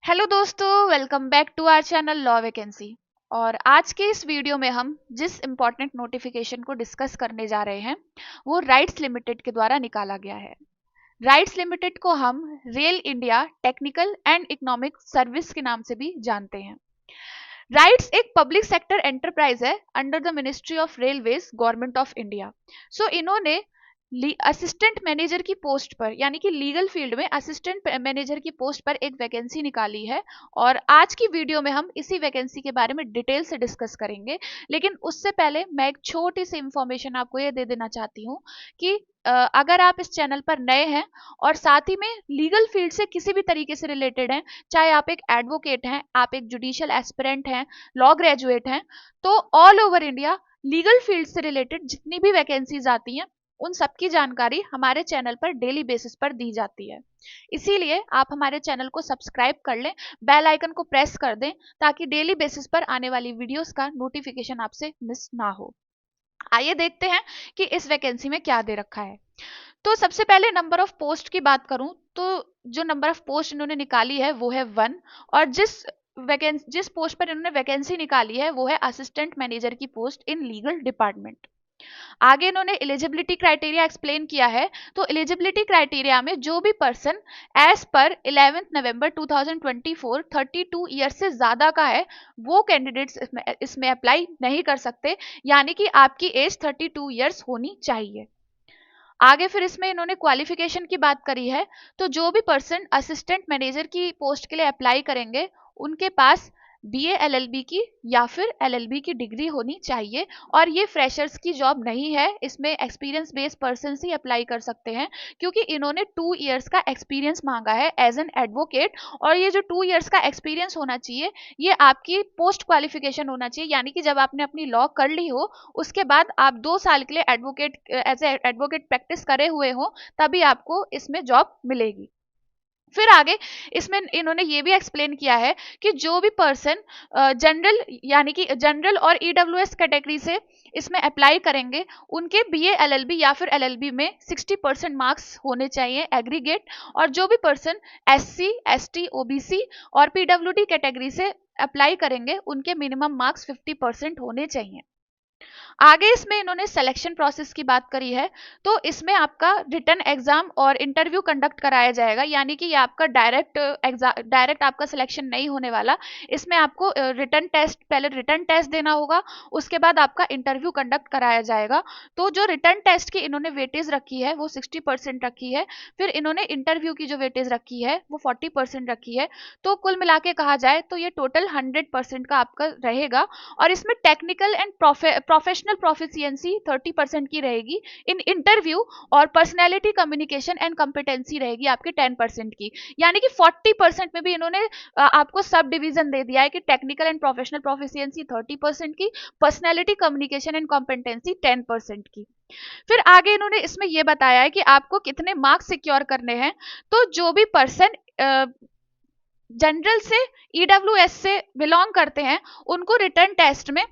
Hello दोस्तों, welcome back to our channel law vacancy. और आज के इस वीडियो में हम जिस इम्पोर्टेंट नोटिफिकेशन को डिस्कस करने जा रहे हैं वो राइट्स लिमिटेड के द्वारा निकाला गया है। राइट्स लिमिटेड को हम rail India technical and economic service के नाम से भी जानते हैं। राइट्स एक पब्लिक सेक्टर एंटरप्राइज है under the ministry of railways, government of India. So इन्होंने असिस्टेंट मैनेजर की पोस्ट पर, यानी कि लीगल फील्ड में असिस्टेंट मैनेजर की पोस्ट पर एक वैकेंसी निकाली है। और आज की वीडियो में हम इसी वैकेंसी के बारे में डिटेल से डिस्कस करेंगे। लेकिन उससे पहले मैं एक छोटी सी इंफॉर्मेशन आपको ये दे देना चाहती हूँ कि अगर आप इस चैनल पर नए हैं और साथ ही में लीगल फील्ड से किसी भी तरीके से रिलेटेड हैं, चाहे आप एक एडवोकेट हैं, आप एक जुडिशियल एस्पिरेंट हैं, लॉ ग्रेजुएट हैं, तो all over India legal field से रिलेटेड जितनी भी वैकेंसीज आती हैं उन सबकी जानकारी हमारे चैनल पर डेली बेसिस पर दी जाती है। इसीलिए आप हमारे चैनल को सब्सक्राइब कर लें, बेल आइकन को प्रेस कर दें ताकि डेली बेसिस पर आने वाली वीडियोस का नोटिफिकेशन आपसे मिस ना हो। आइए देखते हैं कि इस वैकेंसी में क्या दे रखा है। तो सबसे पहले नंबर ऑफ पोस्ट की बात करूं तो जो नंबर ऑफ पोस्ट इन्होंने निकाली है वो है 1। और जिस पोस्ट पर इन्होंने वैकेंसी निकाली है वो है असिस्टेंट मैनेजर की पोस्ट इन लीगल डिपार्टमेंट। आगे इन्होंने एलिजिबिलिटी क्राइटेरिया एक्सप्लेन किया है। तो एलिजिबिलिटी क्राइटेरिया में जो भी पर्सन एज पर 11 नवंबर 2024 32 ईयर से ज्यादा का है वो कैंडिडेट्स इसमें अप्लाई नहीं कर सकते, यानी कि आपकी एज 32 ईयर्स होनी चाहिए। आगे फिर इसमें इन्होंने क्वालिफिकेशन की बात करी है। तो जो भी पर्सन असिस्टेंट मैनेजर की पोस्ट के लिए अप्लाई करेंगे उनके पास बीए एलएलबी की या फिर एलएलबी की डिग्री होनी चाहिए। और ये फ्रेशर्स की जॉब नहीं है, इसमें एक्सपीरियंस बेस्ड पर्सन ही अप्लाई कर सकते हैं क्योंकि इन्होंने 2 इयर्स का एक्सपीरियंस मांगा है एज एन एडवोकेट। और ये जो 2 इयर्स का एक्सपीरियंस होना चाहिए ये आपकी पोस्ट क्वालिफिकेशन होना चाहिए, यानी कि जब आपने अपनी लॉ कर ली हो उसके बाद आप 2 साल के लिए advocate as a advocate practice करे हुए हो तभी आपको इसमें जॉब मिलेगी। फिर आगे इसमें इन्होंने ये भी एक्सप्लेन किया है कि जो भी पर्सन जनरल, यानी कि जनरल और ईडब्ल्यूएस कैटेगरी से इसमें अप्लाई करेंगे उनके बीए एलएलबी या फिर एलएलबी में 60% मार्क्स होने चाहिए एग्रीगेट। और जो भी पर्सन एससी एसटी ओबीसी और पीडब्ल्यूडी कैटेगरी से अप्लाई करेंगे उनके मिनिमम मार्क्स 50% होने चाहिए। आगे इसमें इन्होंने सिलेक्शन प्रोसेस की बात करी है। तो इसमें आपका रिटन एग्जाम और इंटरव्यू कंडक्ट कराया जाएगा, यानी कि ये आपका डायरेक्ट आपका सिलेक्शन नहीं होने वाला। इसमें आपको पहले रिटन टेस्ट देना होगा, उसके बाद आपका इंटरव्यू कंडक्ट कराया जाएगा। तो जो रिटन टेस्ट की इन्होंने वेटेज रखी है वो 60% रखी है, फिर इन्होंने इंटरव्यू की जो वेटेज रखी है वो 40% रखी है। तो कुल मिला के कहा जाए तो ये टोटल 100% का आपका रहेगा। और इसमें टेक्निकल एंड प्रोफेशनल प्रोफिशिएंसी 30% की रहेगी इन इंटरव्यू, और पर्सनैलिटी कम्युनिकेशन एंड कॉम्पिटेंसी रहेगी आपकी 10% की। यानी कि 40% में भी इन्होंने आपको सब डिवीजन दे दिया है कि टेक्निकल एंड प्रोफेशनल प्रोफिशिएंसी 30% की, पर्सनैलिटी कम्युनिकेशन एंड कॉम्पिटेंसी 10% की। फिर आगे इन्होंने इसमें यह बताया है कि आपको कितने मार्क्स सिक्योर करने हैं। तो जो भी पर्सन जनरल से ईडब्ल्यूएस से बिलोंग करते हैं उनको रिटर्न टेस्ट में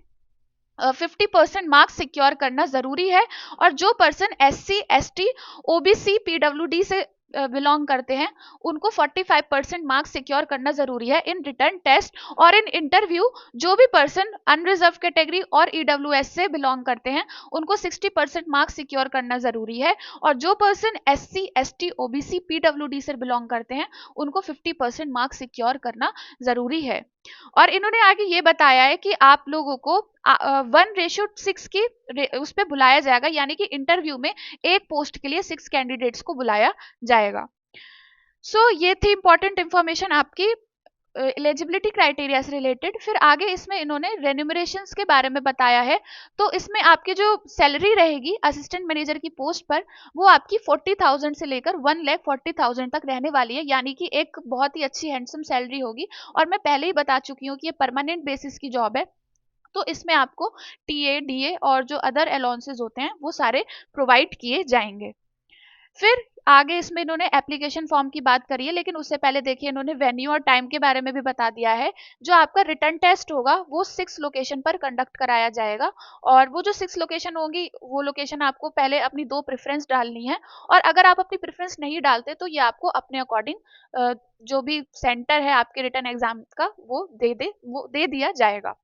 50% मार्क्स सिक्योर करना जरूरी है। और जो person SC ST OBC PWD से बिलोंग करते हैं उनको 45% मार्क्स सिक्योर करना जरूरी है इन रिटर्न टेस्ट। और इन इंटरव्यू जो भी पर्सन अनरिजर्व कैटेगरी और ईडब्ल्यूएस से बिलोंग करते हैं उनको 60% मार्क्स सिक्योर करना जरूरी है। और जो person SC ST OBC PWD से बिलोंग करते हैं उनको 50% मार्क्स सिक्योर करना जरूरी है। और इन्होंने आगे ये बताया है कि आप लोगों को 1:6 की उस पर बुलाया जाएगा, यानी कि इंटरव्यू में एक पोस्ट के लिए 6 कैंडिडेट्स को बुलाया जाएगा। सो ये थी इंपॉर्टेंट इंफॉर्मेशन आपकी एलिजिबिलिटी क्राइटेरिया से रिलेटेड। फिर आगे इसमें इन्होंने रेन्यूमरेशंस के बारे में बताया है। तो इसमें आपकी जो सैलरी रहेगी असिस्टेंट मैनेजर की पोस्ट पर वो आपकी 40,000 से लेकर 1,40,000 तक रहने वाली है, यानी कि एक बहुत ही अच्छी हैंडसम सैलरी होगी। और मैं पहले ही बता चुकी हूँ कि ये परमानेंट बेसिस की जॉब है। तो इसमें आपको टीए डीए और जो अदर अलाउंसेस होते हैं वो सारे प्रोवाइड किए जाएंगे। फिर आगे इसमें इन्होंने एप्लीकेशन फॉर्म की बात करी है, लेकिन उससे पहले देखिए इन्होंने वेन्यू और टाइम के बारे में भी बता दिया है। जो आपका रिटर्न टेस्ट होगा वो 6 लोकेशन पर कंडक्ट कराया जाएगा, और वो जो 6 लोकेशन होंगी वो लोकेशन आपको पहले अपनी 2 प्रेफरेंस डालनी है, और अगर आप अपनी प्रेफरेंस नहीं डालते तो ये आपको अपने अकॉर्डिंग जो भी सेंटर है आपके रिटर्न एग्जाम का वो दे दिया जाएगा।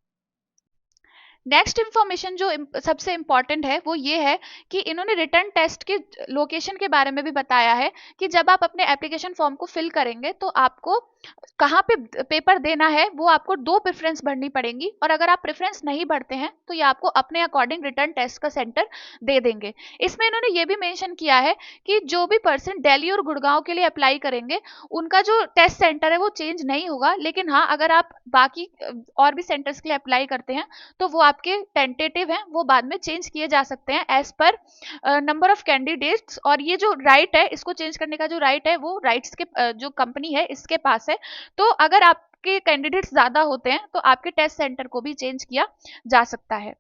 नेक्स्ट इंफॉर्मेशन जो सबसे इंपॉर्टेंट है वो ये है कि इन्होंने रिटर्न टेस्ट के लोकेशन के बारे में भी बताया है कि जब आप अपने एप्लीकेशन फॉर्म को फिल करेंगे तो आपको कहाँ पे पेपर देना है वो आपको 2 प्रेफरेंस भरनी पड़ेंगी, और अगर आप प्रेफरेंस नहीं भरते हैं तो ये आपको अपने अकॉर्डिंग रिटर्न टेस्ट का सेंटर दे देंगे। इसमें इन्होंने ये भी मेंशन किया है कि जो भी पर्सन दिल्ली और गुड़गांव के लिए अप्लाई करेंगे उनका जो टेस्ट सेंटर है वो चेंज नहीं होगा, लेकिन हाँ अगर आप बाकी और भी सेंटर्स के लिए अप्लाई करते हैं तो वो आपके टेंटेटिव हैं, वो बाद में चेंज किए जा सकते हैं as per number of candidates. और ये जो राइट है इसको चेंज करने का जो राइट है वो राइट्स के जो कंपनी है इसके पास है। तो अगर आपके कैंडिडेट्स ज्यादा होते हैं तो आपके टेस्ट सेंटर को भी चेंज किया जा सकता है।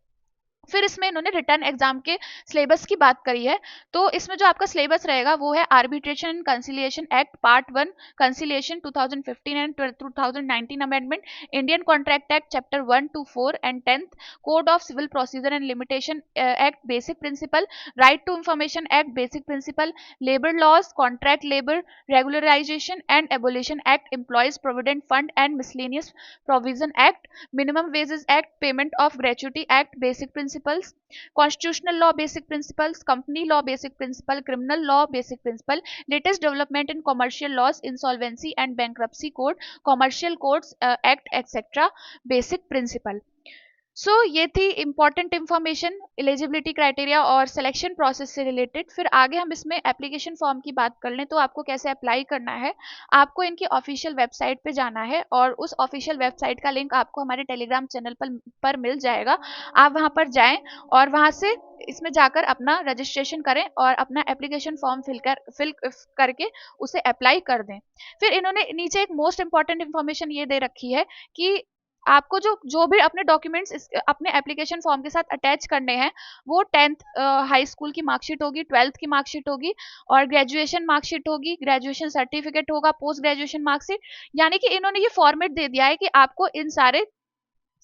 फिर इसमें इन्होंने रिटर्न एग्जाम के सिलेबस की बात करी है। तो इसमें जो आपका सिलेबस रहेगा वो है arbitration and conciliation act part 1 conciliation 2015 and 2019 amendment, Indian contract act chapter 1 to 4 and 10th, code of civil procedure and limitation act basic principle, right to information act basic principle, labour laws, contract labour regularisation and abolition act, employees provident fund and miscellaneous provision act, minimum wages act, payment of gratuity act basic principles, constitutional law basic principles, company law basic principle, criminal law basic principle, latest development in commercial laws, insolvency and bankruptcy code, commercial codes act etc. basic principle। सो ये थी important information eligibility criteria और selection process से related. फिर आगे हम इसमें application form की बात कर लें तो आपको कैसे अप्लाई करना है। आपको इनकी ऑफिशियल वेबसाइट पे जाना है, और उस ऑफिशियल वेबसाइट का लिंक आपको हमारे टेलीग्राम चैनल पर मिल जाएगा। आप वहां पर जाएं और वहां से इसमें जाकर अपना रजिस्ट्रेशन करें और अपना एप्लीकेशन फॉर्म फिल करके उसे अप्लाई कर दें। फिर इन्होंने नीचे एक मोस्ट इंपॉर्टेंट इंफॉर्मेशन ये दे रखी है कि आपको जो भी अपने डॉक्यूमेंट्स अपने एप्लीकेशन फॉर्म के साथ अटैच करने हैं वो 10th हाई स्कूल की मार्कशीट होगी, 12th की मार्कशीट होगी, और ग्रेजुएशन मार्कशीट होगी, ग्रेजुएशन सर्टिफिकेट होगा, पोस्ट ग्रेजुएशन मार्कशीट। यानी कि इन्होंने ये फॉर्मेट दे दिया है कि आपको इन सारे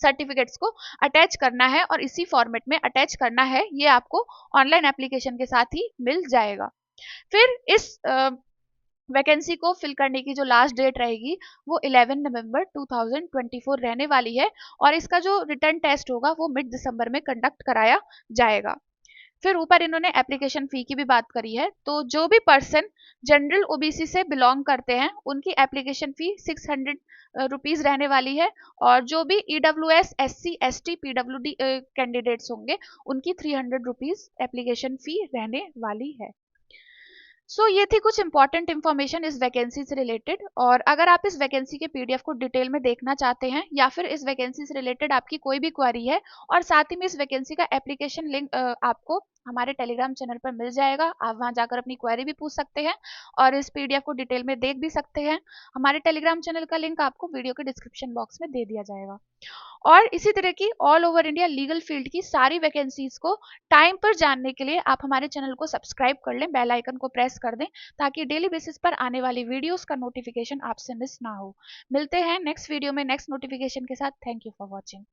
सर्टिफिकेट्स को अटैच करना है और इसी फॉर्मेट में अटैच करना है। ये आपको ऑनलाइन एप्लीकेशन के साथ ही मिल जाएगा। फिर इस वैकेंसी को फिल करने की जो लास्ट डेट रहेगी वो 11 नवंबर 2024 रहने वाली है, और इसका जो रिटर्न टेस्ट होगा वो मिड दिसंबर में कंडक्ट कराया जाएगा। फिर ऊपर इन्होंने एप्लीकेशन फी की भी बात करी है। तो जो भी पर्सन जनरल ओबीसी से बिलोंग करते हैं उनकी एप्लीकेशन फी 600 रुपीज रहने वाली है, और जो भी EWS SC ST PWD candidates होंगे उनकी 300 रुपीज एप्लीकेशन फी रहने वाली है। सो ये थी कुछ इंपॉर्टेंट इन्फॉर्मेशन इस वैकेंसी से रिलेटेड। और अगर आप इस वैकेंसी के PDF को डिटेल में देखना चाहते हैं या फिर इस वैकेंसी से रिलेटेड आपकी कोई भी क्वेरी है, और साथ ही में इस वैकेंसी का एप्लीकेशन लिंक आपको हमारे टेलीग्राम चैनल पर मिल जाएगा। आप वहां जाकर अपनी क्वेरी भी पूछ सकते हैं और इस PDF को डिटेल में देख भी सकते हैं। हमारे टेलीग्राम चैनल का लिंक आपको वीडियो के डिस्क्रिप्शन बॉक्स में दे दिया जाएगा। और इसी तरह की all over India legal field की सारी वैकेंसीज को टाइम पर जानने के लिए आप हमारे चैनल को सब्सक्राइब कर लें, बेल आइकन को प्रेस कर दें, ताकि डेली बेसिस पर आने वाली वीडियोस का नोटिफिकेशन आपसे मिस ना हो। मिलते हैं नेक्स्ट वीडियो में नेक्स्ट नोटिफिकेशन के साथ। Thank you for watching.